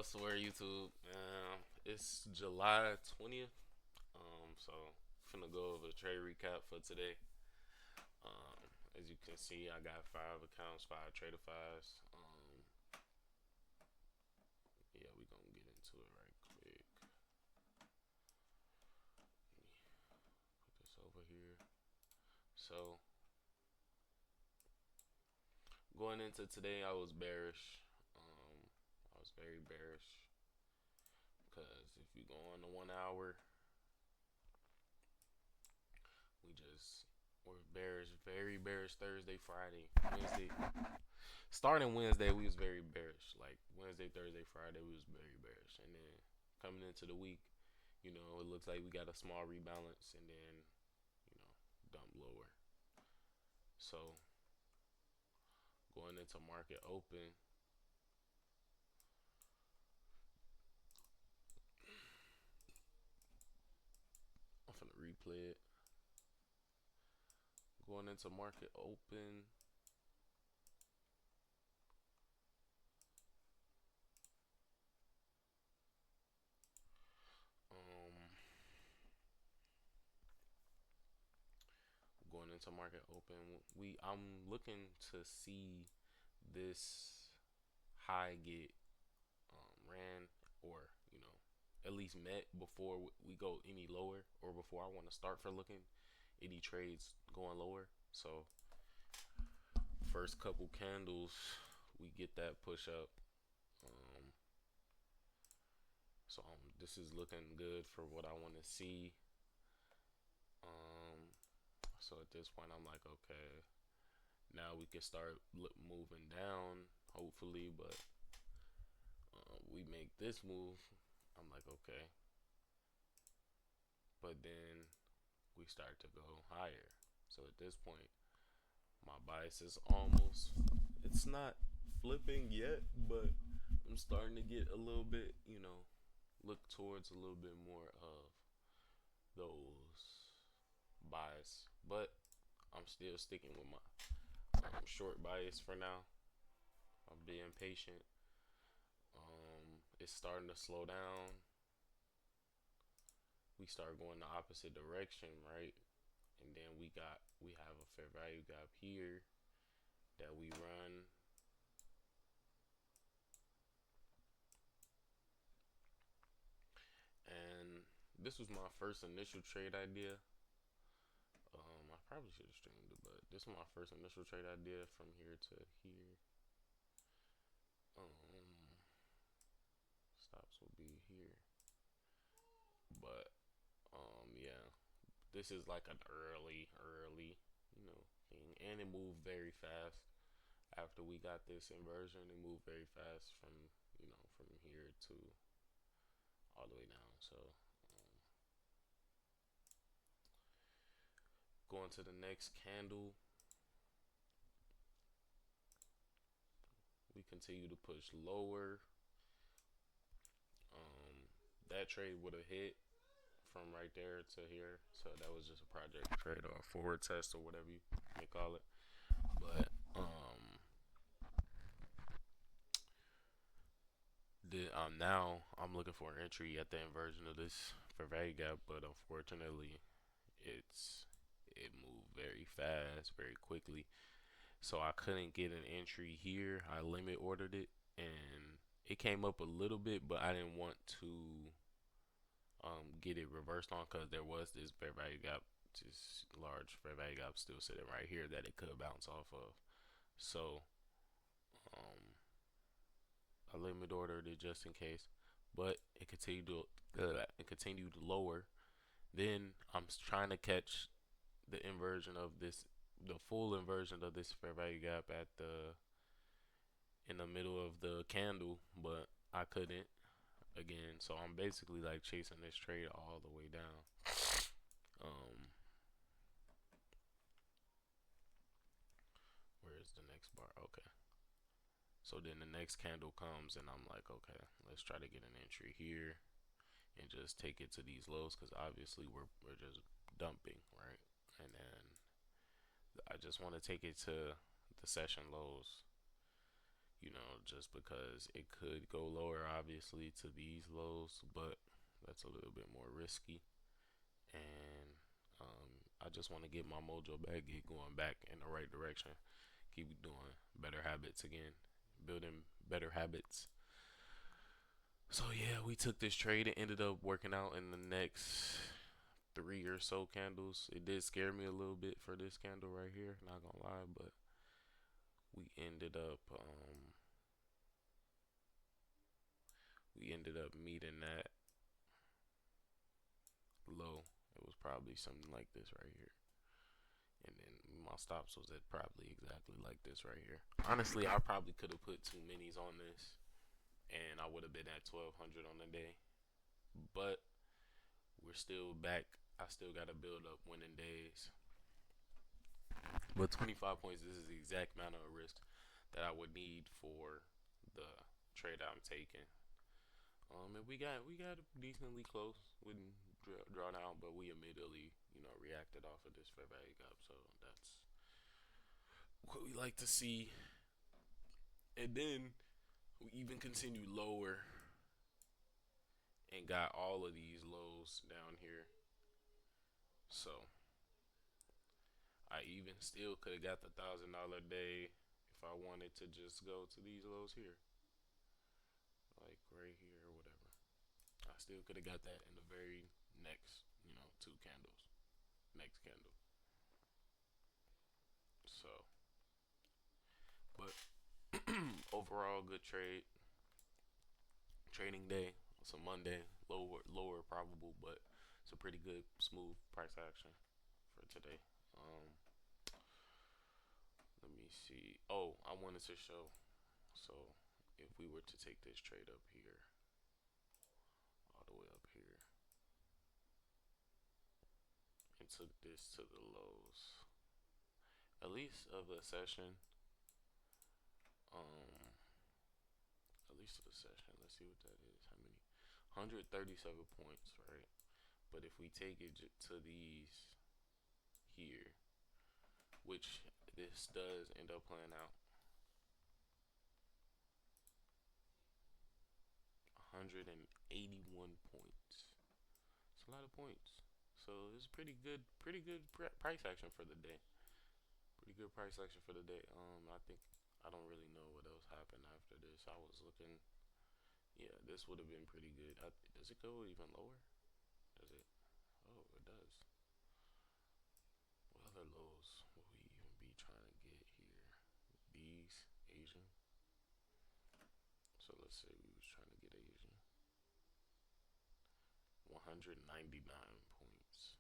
What's the word, YouTube? It's July 20th. So finna go over the trade recap for today. As you can see, I got 5 accounts, 5 trader 5s. Yeah, we gonna get into it right quick. Let me put this over here. So going into today, I was bearish. I was very bearish because if you go on the 1 hour, we just were bearish, very bearish Thursday, Friday, Wednesday. Starting Wednesday, we was very bearish. Like Wednesday, Thursday, Friday, we was very bearish, and then coming into the week, it looks like we got a small rebalance, and then dump lower. So going into market open, I'm gonna replay it. Going into market open, um, going into market open, I'm looking to see this high get ran, or at least met before we go any lower, or before I want to start for looking any trades going lower. So first couple candles, we get that push up. um, this is looking good for what I want to see. um, so at this point I'm like, okay, now we can start moving down, hopefully. But we make this move, I'm like, okay. But then we start to go higher. So at this point, my bias is almost, it's not flipping yet, but I'm starting to get a little bit, look towards a little bit more of those bias. But I'm still sticking with my short bias for now. I'm being patient. It's starting to slow down. We start going the opposite direction, right? And then we have a fair value gap here that we run. And this was my first initial trade idea. I probably should have streamed it, but this was my first initial trade idea from here to here. Stops will be here, but yeah, this is like an early thing, and it moved very fast. After we got this inversion, it moved very fast from here to all the way down. So going to the next candle, we continue to push lower. That trade would have hit from right there to here, so that was just a project trade or a forward test or whatever you may call it. But now I'm looking for an entry at the inversion of this for value gap, but unfortunately, it moved very fast, very quickly, so I couldn't get an entry here. I limit ordered it, and it came up a little bit, but I didn't want to get it reversed on, because there was this fair value gap, just large fair value gap still sitting right here that it could bounce off of. So um, I limit ordered it just in case, but it continued to lower. Then I'm trying to catch the inversion of this, the full inversion of this fair value gap at the in the middle of the candle, but I couldn't again. So I'm basically like chasing this trade all the way down. Um, where is the next bar? Okay. So then the next candle comes, and I'm like, okay, let's try to get an entry here and just take it to these lows, because obviously we're just dumping, right? And then I just want to take it to the session lows, just because it could go lower, obviously, to these lows, but that's a little bit more risky. And I just want to get my mojo back, get going back in the right direction, keep doing better habits again, building better habits. So yeah, we took this trade. It ended up working out in the next three or so candles. It did scare me a little bit for this candle right here, not gonna lie, but we ended up meeting that low. It was probably something like this right here. And then my stops was at probably exactly like this right here. Honestly, I probably could have put two minis on this and I would have been at 1200 on the day. But we're still back. I still got to build up winning days. But 25 points, this is the exact amount of risk that I would need for the trade I'm taking. And we got decently close. We didn't draw down, but we immediately, reacted off of this fair value gap. So that's what we like to see. And then we even continued lower and got all of these lows down here. So I even still could have got the $1,000 day if I wanted to just go to these lows here, like right here or whatever. I still could have got that in the very next, two candles, next candle. So, but overall, good trade, trading day. It's a Monday, lower probable, but it's a pretty good smooth price action for today. Let me see. Oh, I wanted to show. So if we were to take this trade up here, all the way up here, and took this to the lows, at least of the session, um, at least of the session. Let's see what that is. How many? 137 points, right? But if we take it to these here, which this does end up playing out, 181 points. It's a lot of points. So it's pretty good price action for the day. Pretty good price action for the day. I don't really know what else happened after this. I was looking. Yeah, this would have been pretty good. Does it go even lower? Does it? Oh, it does. What other lows will we even be trying to get here? These Asian. So let's say we was trying to get Asian. 199 points,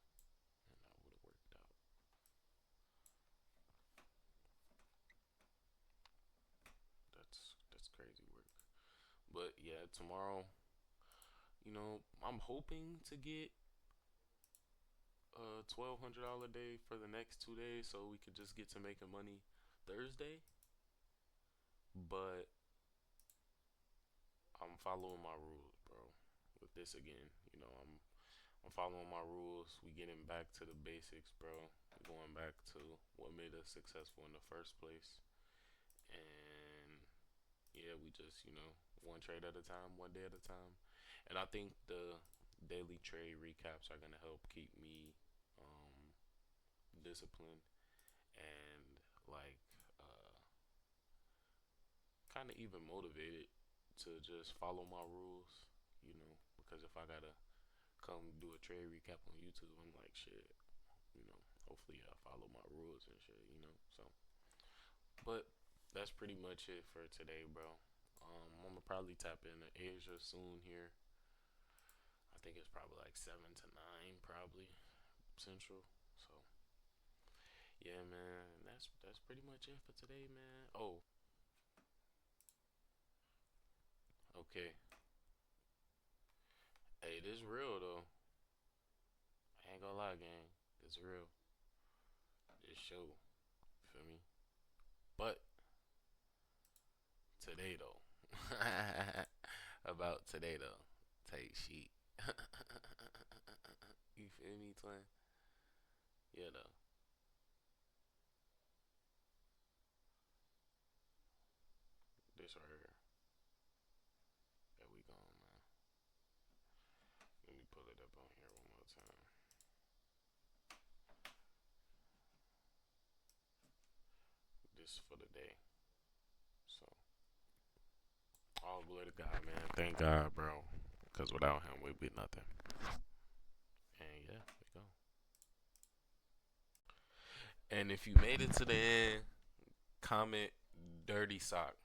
and that would have worked out. That's crazy work. But yeah, tomorrow, I'm hoping to get a $1,200 day for the next 2 days, so we could just get to making money Thursday. But I'm following my rules, bro. With this again, I'm following my rules. We getting back to the basics, bro. We're going back to what made us successful in the first place. And yeah, we just, one trade at a time, one day at a time. And I think the daily trade recaps are gonna help keep me disciplined and like kind of even motivated to just follow my rules, because if I gotta come do a trade recap on YouTube, I'm like, shit, hopefully I follow my rules and shit. So, but that's pretty much it for today, bro. I'm gonna probably tap into Asia soon here. I think it's probably like 7 to 9, probably Central. So, yeah, man, that's pretty much it for today, man. Oh, okay. Hey, this real though. I ain't gonna lie, gang. This real. This show. Feel me? But today though. About today though. Take sheet. You feel me, twin? Yeah though. this right here. There we go, man. Let me pull it up on here one more time. This for the day. So, all glory to God, man. Thank God, bro. Because without him, we'd be nothing. And yeah, we go. And if you made it to the end, comment dirty sock.